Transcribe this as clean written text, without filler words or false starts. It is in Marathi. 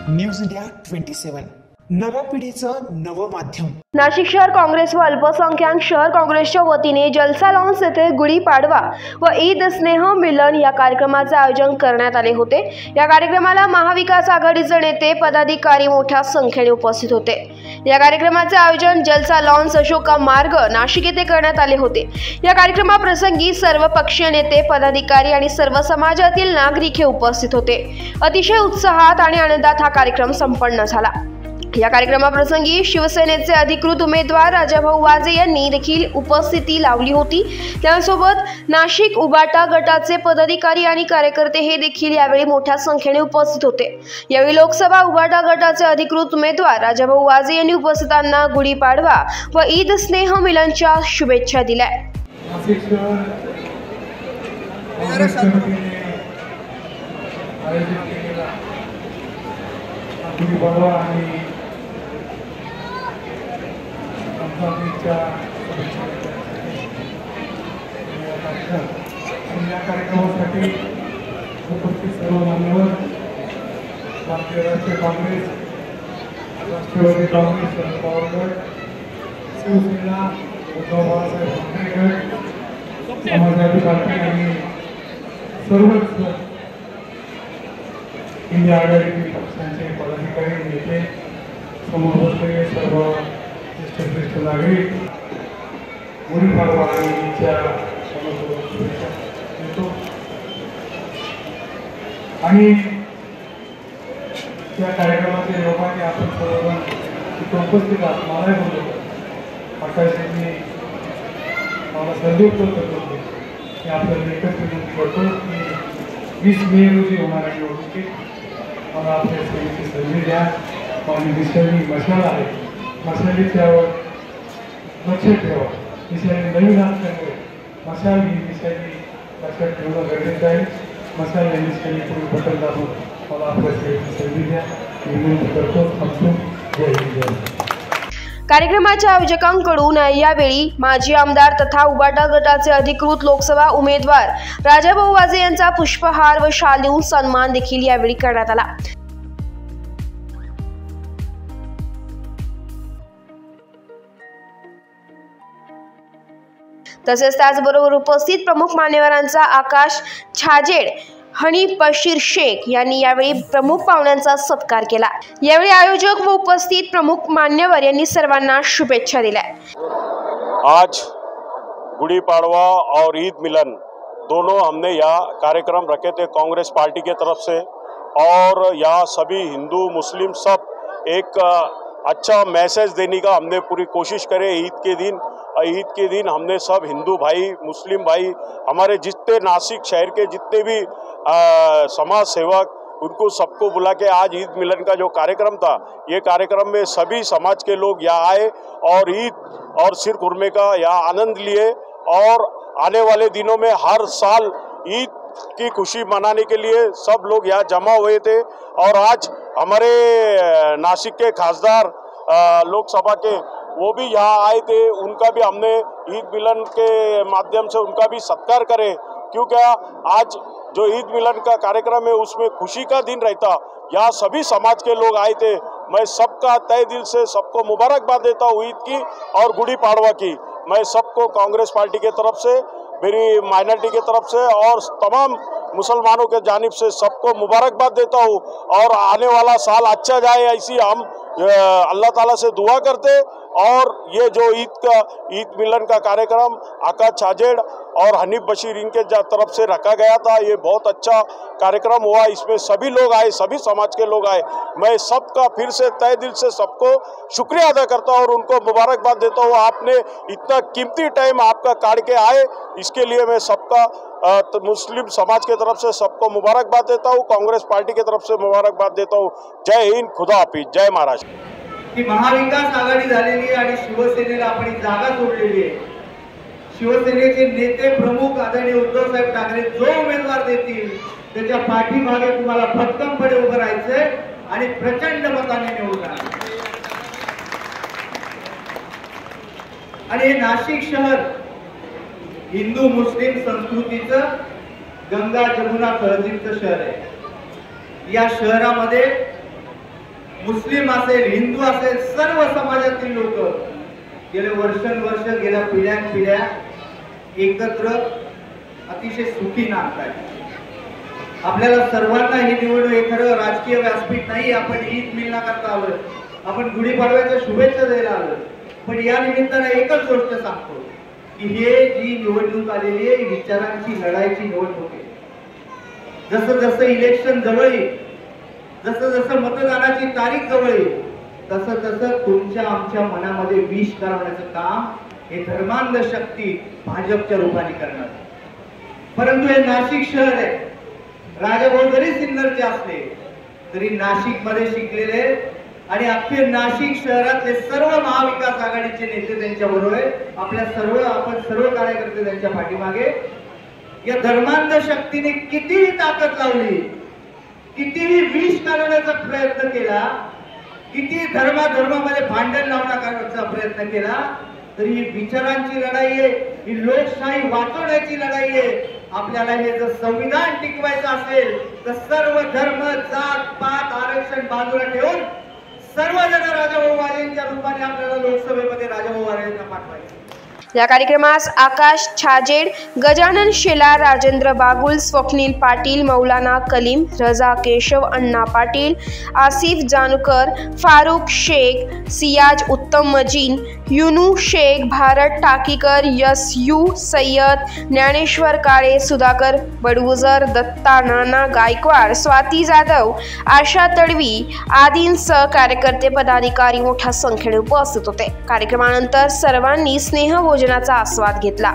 न्यूज इंडिया 27 नव्या पिढीचं नवं माध्यम। नाशिक शहर काँग्रेस व अल्पसंख्याक शहर काँग्रेसच्या वतीने जलसा लॉन्स येथे गुढीपाडवा व ईद स्नेह मिलन या कार्यक्रमाचे आयोजन करण्यात आले होते। या कार्यक्रमाला महाविकास आघाडीचे नेते पदाधिकारी मोठ्या संख्येने उपस्थित होते। या कार्यक्रमाचे आयोजन जलसा लॉन्स अशोका मार्ग नाशिक येथे करण्यात आले होते। या कार्यक्रमाप्रसंगी सर्व पक्षीय नेते पदाधिकारी आणि सर्व समाजातील नागरिक हे उपस्थित होते। अतिशय उत्साहात आणि आनंदात हा कार्यक्रम संपन्न झाला। या कार्यक्रमाप्रसंगी शिवसेनेचे अधिकृत उमेदवार राजाभाऊ वाजे यांनी देखील उपस्थिती लावली होती। त्यासोबत नाशिक उबाटा गटाचे पदाधिकारी आणि कार्यकर्ते हे देखील यावेळी मोठ्या संख्येने उपस्थित होते। यावेळी लोकसभा उबाटा गटाचे अधिकृत उमेदवार राजाभाऊ वाजे यांनी उपस्थितांना गुढीपाडवा व ईद स्नेह मिलनच्या शुभेच्छा दिल्या। या कार्यक्रमासाठी उपस्थित सर्व मान्यवर भारतीय राष्ट्रीय काँग्रेस, राष्ट्रवादी काँग्रेस, शरद पवार गट, शिवसेना, उद्धव बाळासाहेब ठाकरे गट, समाजवादी पार्टी आणि सर्वच इंडिया आघाडीतील पक्षांचे पदाधिकारी नेते, समोर बसलेले सर्व ज्येष्ठ नागरिक, गुढीपाडवा आणि ईदच्या शुभेच्छा देतो। आणि या कार्यक्रमाच्या योगाने आपण सर्वजण तिथे उपस्थित आहात। मलाही बोलतो आकाशजींनी मला संधी उपलब्ध करतो की आपल्याला एकच विनंती करतो की 20 मे रोजी होणाऱ्या निवडणुकीत मला आपल्या सेवेची संधी द्या। आणि दिशेने मशाल आहे, मशालीच्यावर लक्ष ठेवा। दिशेने नवीन असल्यामुळे मशाल ही दिशेने लक्षात ठेवणं गरजेचं आहे। मशाल या दिशेने पुढे बटन दाबून मला आपल्या सेवेची संधी द्या विनंती करतो। थांबतो। जय हिंद, जय महाराष्ट्र। कार्यक्रमाच्या आयोजकांकडून यावेळी माजी आमदार तथा उबाटा गटाचे अधिकृत लोकसभा उमेदवार राजाभाऊ वाजे यांचा पुष्पहार व शाल देऊन सन्मान देखील यावेळी करण्यात आला। तसेच त्याचबरोबर उपस्थित प्रमुख मान्यवरांचा आकाश छाजेड, हनीफ बशीर शेख यांनी यावेळी प्रमुख पाहुण्यांचा सत्कार केला। यावेळी आयोजक व उपस्थित प्रमुख मान्यवर यांनी सर्वांना शुभेच्छा दिल्या। आज गुड़ी पाड़वा और ईद मिलन दोनों हमने यह कार्यक्रम रखे थे कांग्रेस पार्टी के तरफ से, और यहाँ सभी हिंदू मुस्लिम सब एक अच्छा मैसेज देने का हमने पूरी कोशिश करे। ईद के दिन हमने सब हिंदू भाई, मुस्लिम भाई, हमारे जितने नासिक शहर के जितने भी समाज सेवक, उनको सबको बुला के आज ईद मिलन का जो कार्यक्रम था, ये कार्यक्रम में सभी समाज के लोग यहाँ आए और ईद और सिर खुरमे का यहाँ आनंद लिए। और आने वाले दिनों में हर साल ईद की खुशी मनाने के लिए सब लोग यहाँ जमा हुए थे। और आज हमारे नासिक के खासदार लोकसभा के वो भी यहाँ आए थे, उनका भी हमने ईद मिलन के माध्यम से उनका भी सत्कार करें, क्योंकि आज जो ईद मिलन का कार्यक्रम है उसमें खुशी का दिन रहता। यहाँ सभी समाज के लोग आए थे। मैं सबका तहे दिल से सबको मुबारकबाद देता हूँ ईद की और गुड़ी पाड़वा की। मैं सबको कांग्रेस पार्टी के तरफ से, मेरी माइनॉरिटी के तरफ से और तमाम मुसलमानों के जानिब से सबको मुबारकबाद देता हूँ। और आने वाला साल अच्छा जाए ऐसी हम अल्लाह ताला से दुआ करते। और ये जो ईद मिलन का कार्यक्रम आकाश छाजेड़ और हनीफ बशीर इनके तरफ से रखा गया था, ये बहुत अच्छा कार्यक्रम हुआ। इसमें सभी लोग आए, सभी समाज के लोग आए। मैं सबका फिर से तहे दिल से सबको शुक्रिया अदा करता हूँ और उनको मुबारकबाद देता हूँ। आपने इतना कीमती टाइम आपका काट के आए, इसके लिए मैं सबका मुस्लिम समाज के तरफ से सबको मुबारकबाद देता हूँ, कांग्रेस पार्टी की तरफ से मुबारकबाद देता हूँ। जय हिंद, खुदा हाफिज, जय महाराष्ट्र। की महाविकास आघाडी झालेली आहे आणि शिवसेनेला आपण जागा सोडलेली आहे। शिवसेनेचे नेते प्रमुख आदरणीय उद्धव साहेब ठाकरे जो उमेदवार देतील त्याच्या पाठीमागे तुम्हाला भक्कमपणे उभं राहायचंय आणि प्रचंड मताने निवडून आणायचं। आणि हे नाशिक शहर हिंदू मुस्लिम संस्कृतीचं गंगा जमुना तहजीबचं शहर आहे। या शहरामध्ये मुस्लिम असेल, हिंदू असेल, सर्व समाजातील लोक गेले वर्षानुवर्ष, गेल्या पिढ्या एकत्र अतिशय सुखी नांदतात। आपल्याला सर्वांना ही निवडणूक हे खरं राजकीय व्यासपीठ नाही, आपण ईद मिलनाकरता आलोय, आपण गुढीपाडव्याच्या शुभेच्छा द्यायला आलोय, पण या निमित्तानं एकच गोष्ट सांगतो की हे जी निवडणूक आलेली आहे विचारांची लढाईची निवडणूक आहे। जसं जसं इलेक्शन जवळ येईल, जसं जसं मतदानाची तारीख जवळ येईल, तसं तसं तुमच्या आमच्या मनामध्ये विष करण्याचं काम हे धर्मांध शक्ती भाजपच्या रूपाने करणार। परंतु हे नाशिक शहर आहे, राजाभाऊ जरी सिन्नरचे असले तरी नाशिक मध्ये शिकलेले आणि अख्खे नाशिक शहरातले सर्व महाविकास आघाडीचे नेते त्यांच्या बरोबर आहे। आपण सर्व कार्यकर्ते त्यांच्या पाठीमागे। या धर्मांध शक्तीने कितीही ताकद लावली, कितीही विष करण्याचा प्रयत्न केला, किती धर्मामध्ये भांडण लावण्याचा प्रयत्न केला, तरी ही विचारांची लढाई आहे, ही लोकशाही वाचवण्याची लढाई आहे। आपल्याला हे जर संविधान टिकवायचं असेल तर सर्व धर्म, जात पात, आरक्षण बाजूला ठेवून सर्वजण राजाभाऊ वाजेंच्या रूपाने आपल्याला लोकसभेमध्ये राजाभाऊ वाजेंना पाठवायचं। या कार्यक्रमास आकाश छाजेड, गजानन शेलार, राजेंद्र बागुल, स्वप्नील पाटील, मौलाना कलीम, रजा केशव, अण्णा पाटील, आसिफ जानकर, फारुख शेख, सियाज उत्तम मजीन, युनू शेख, भारत टाकीकर, यू सय्यद, ज्ञानेश्वर काळे, सुधाकर बडगुजर, दत्ता नाना गायकवाड, स्वाती जाधव, आशा तडवी आदींसह कार्यकर्ते पदाधिकारी मोठ्या संख्येने उपस्थित होते। कार्यक्रमानंतर सर्वांनी स्नेहभोजनाचा आस्वाद घेतला।